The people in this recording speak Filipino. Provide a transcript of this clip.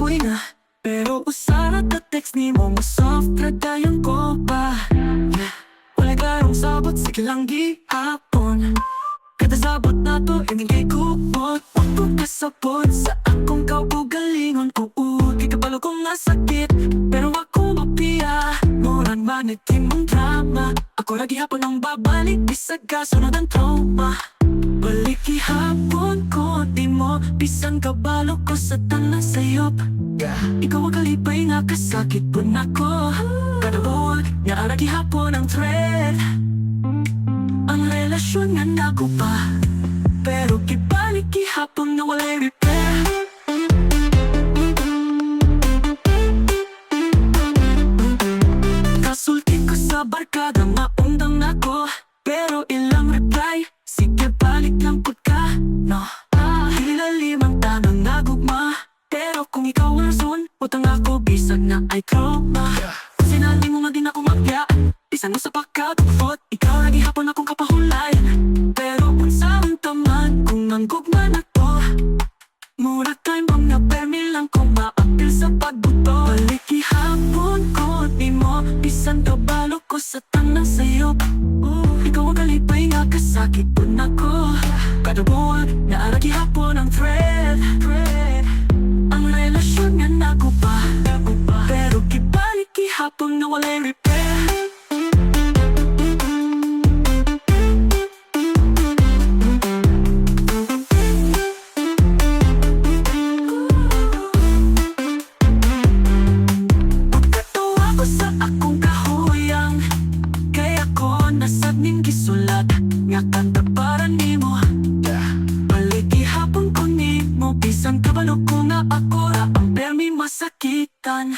lipoy na. Pero usarat na text ni mo soft ra dayon ko pa. Wala karong sabot sa kilang gihapon. Kada sabot na to hindi kay kupot. Pagkong kasabot sa akong kaugalingon ko. Kay kabalo ko nga sakit pero ako mapiya. Moran man mong drama. Ako ra gihapon ang babalik bisag kasunod ang trauma. Balik gihapon ko di mo bisan kabalo ko sa tanang sayop. Ikaw ang kalipay nga kasakit po na ko. Kada buwan nga ara gihapon ang thread. Ang relasyon nga nago pa. Pero kibalik gihapon na walay repair. Kasulti ko sa barkada maundang nako. Pero ilang reply sige balik lang pud ka. No hilalimang tanang nagugma. Pero kung ikaw ang rason utang ako bisag na ay trauma. Sinali mo nga din ako mapya. Bisan mo sa pagkatugfot. Ikaw lagi hapon akong kapahulay. Pero kung saan taman kung ang gugma na to. Mura time bang na permi lang ko maapil sa pagbuto. Balik ihapon ko di mo bisan kabalo ko sa tanang sayop. Ikaw ang kalipay nga kasakit po na ko. Kada buwan na ara gihapon ang thread. Ang relasyon nga nago pa. Pero kibalik ihapon na walay repair. Pagkatawa ko sa akong kahuyang. Kaya ko nasabning gisulat nga kanta para nimo. Balik ihapon ko nimo bisan kabalo ko nga ako ra ang permi masakitan.